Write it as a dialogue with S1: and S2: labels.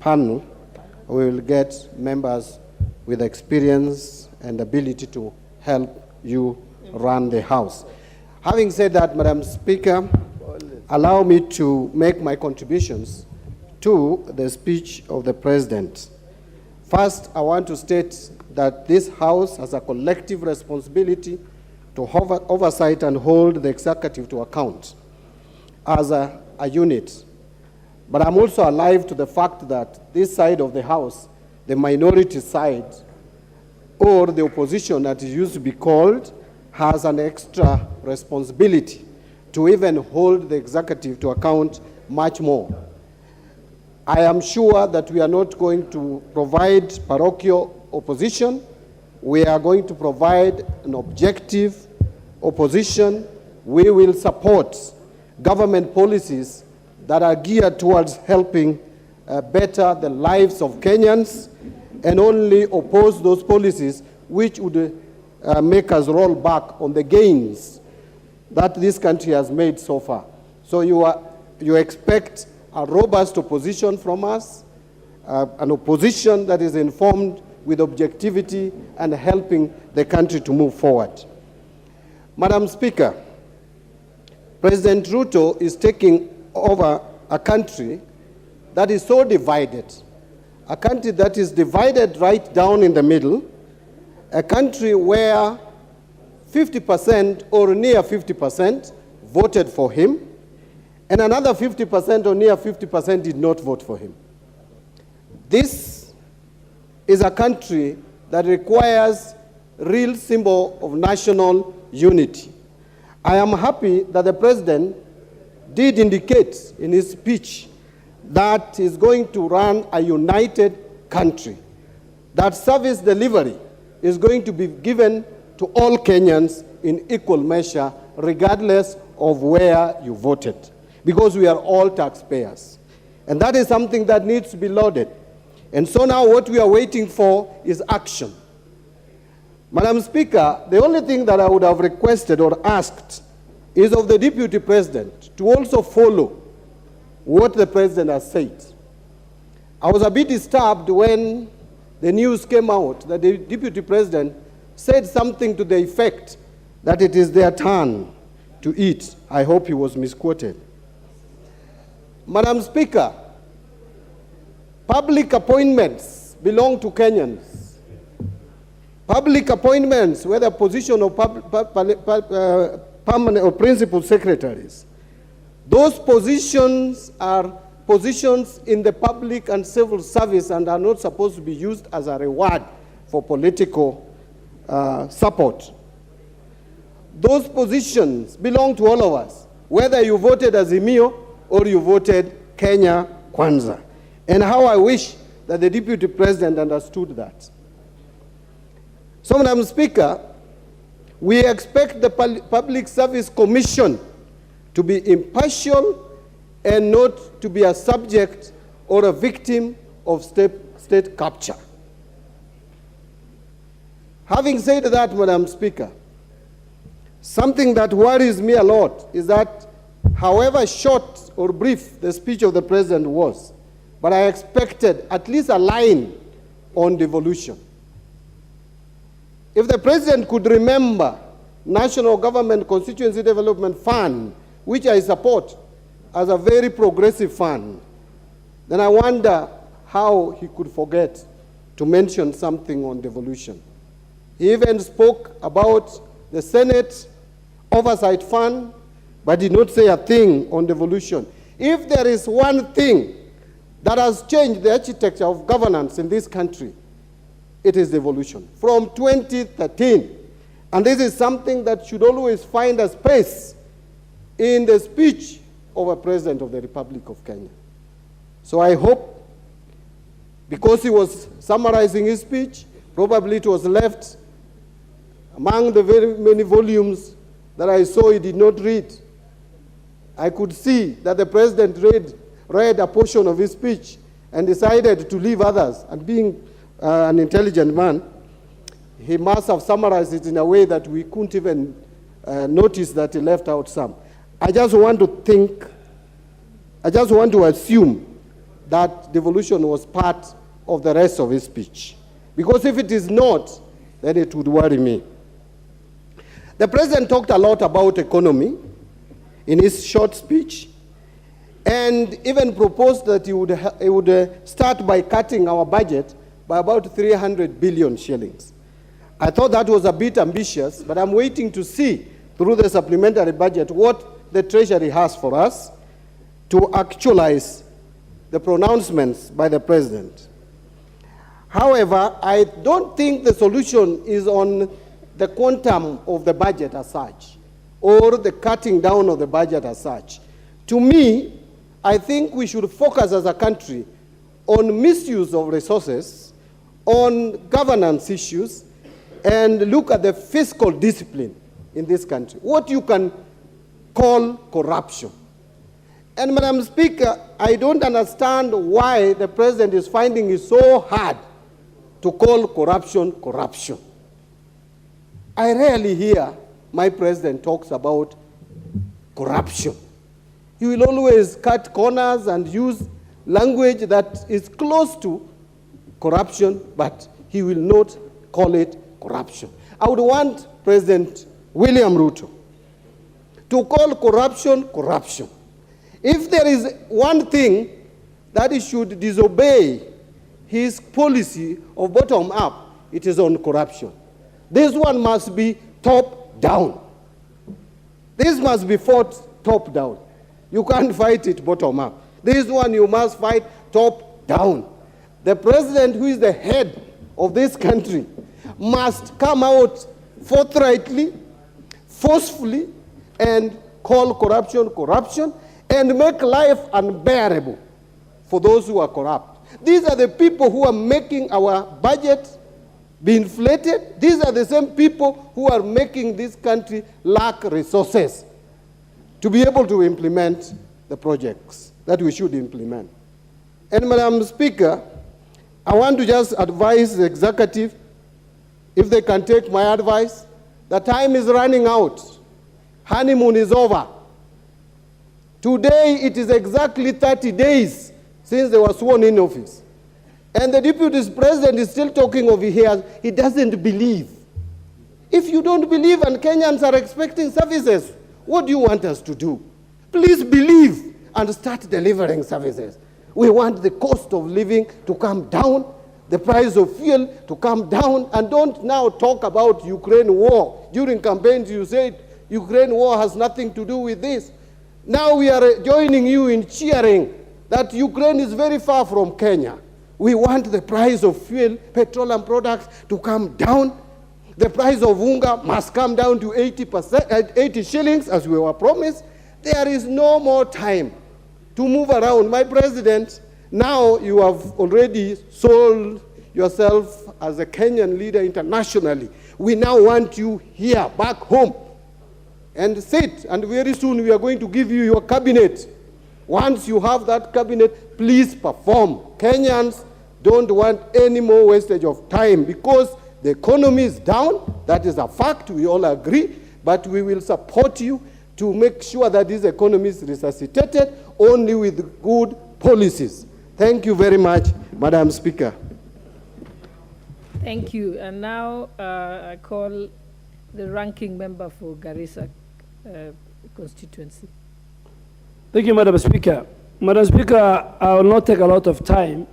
S1: panel, we will get members with experience and ability to help you run the House. Having said that, Madam Speaker, allow me to make my contributions to the speech of the President. First, I want to state that this House has a collective responsibility to oversight and hold the executive to account as a unit. But I'm also alive to the fact that this side of the House, the minority side, or the opposition as it used to be called, has an extra responsibility to even hold the executive to account much more. I am sure that we are not going to provide parochial opposition. We are going to provide an objective opposition. We will support government policies that are geared towards helping better the lives of Kenyans, and only oppose those policies which would make us roll back on the gains that this country has made so far. So you expect a robust opposition from us, an opposition that is informed with objectivity and helping the country to move forward. Madam Speaker, President Ruto is taking over a country that is so divided, a country that is divided right down in the middle, a country where 50% or near 50% voted for him, and another 50% or near 50% did not vote for him. This is a country that requires real symbol of national unity. I am happy that the President did indicate in his speech that he's going to run a united country, that service delivery is going to be given to all Kenyans in equal measure, regardless of where you voted, because we are all taxpayers. And that is something that needs to be lauded. And so now what we are waiting for is action. Madam Speaker, the only thing that I would have requested or asked is of the Deputy President to also follow what the President has said. I was a bit disturbed when the news came out that the Deputy President said something to the effect that it is their turn to eat. I hope he was misquoted. Madam Speaker, public appointments belong to Kenyans. Public appointments, whether position of permanent or principal secretaries, those positions are positions in the public and civil service and are not supposed to be used as a reward for political support. Those positions belong to all of us, whether you voted Azimio or you voted Kenya Kwanza. And how I wish that the Deputy President understood that. So, Madam Speaker, we expect the Public Service Commission to be impartial and not to be a subject or a victim of state capture. Having said that, Madam Speaker, something that worries me a lot is that however short or brief the speech of the President was, but I expected at least a line on devolution. If the President could remember National Government Constituency Development Fund, which I support as a very progressive fund, then I wonder how he could forget to mention something on devolution. He even spoke about the Senate Oversight Fund, but did not say a thing on devolution. If there is one thing that has changed the architecture of governance in this country, it is devolution from 2013. And this is something that should always find a space in the speech of a President of the Republic of Kenya. So I hope, because he was summarizing his speech, probably it was left among the very many volumes that I saw he did not read. I could see that the President read a portion of his speech and decided to leave others. And being an intelligent man, he must have summarized it in a way that we couldn't even notice that he left out some. I just want to assume that devolution was part of the rest of his speech. Because if it is not, then it would worry me. The president talked a lot about economy in his short speech, and even proposed that he would start by cutting our budget by about 300 billion shillings. I thought that was a bit ambitious, but I'm waiting to see through the supplementary budget what the Treasury has for us to actualize the pronouncements by the president. However, I don't think the solution is on the quantum of the budget as such, or the cutting down of the budget as such. To me, I think we should focus as a country on misuse of resources, on governance issues, and look at the fiscal discipline in this country, what you can call corruption. And Madam Speaker, I don't understand why the president is finding it so hard to call corruption corruption. I rarely hear my president talks about corruption. He will always cut corners and use language that is close to corruption, but he will not call it corruption. I would want President William Ruto to call corruption corruption. If there is one thing that he should disobey his policy of bottom up, it is on corruption. This one must be top down. This must be fought top down. You can't fight it bottom up. This one you must fight top down. The president, who is the head of this country, must come out forthrightly, forcefully, and call corruption corruption, and make life unbearable for those who are corrupt. These are the people who are making our budget be inflated. These are the same people who are making this country lack resources to be able to implement the projects that we should implement. And Madam Speaker, I want to just advise the executive, if they can take my advice, the time is running out. Honeymoon is over. Today, it is exactly 30 days since they were sworn in office. And the deputy president is still talking over here. He doesn't believe. If you don't believe and Kenyans are expecting services, what do you want us to do? Please believe and start delivering services. We want the cost of living to come down, the price of fuel to come down, and don't now talk about Ukraine war. During campaigns, you said Ukraine war has nothing to do with this. Now we are joining you in cheering that Ukraine is very far from Kenya. We want the price of fuel, petroleum products to come down. The price of unga must come down to 80 shillings, as we were promised. There is no more time to move around. My president, now you have already sold yourself as a Kenyan leader internationally. We now want you here, back home, and sit, and very soon we are going to give you your cabinet. Once you have that cabinet, please perform. Kenyans don't want any more wastage of time because the economy is down. That is a fact, we all agree, but we will support you to make sure that this economy is resuscitated only with good policies. Thank you very much, Madam Speaker.
S2: Thank you. And now I call the ranking member for Garissa constituency.
S3: Thank you, Madam Speaker. Madam Speaker, I will not take a lot of time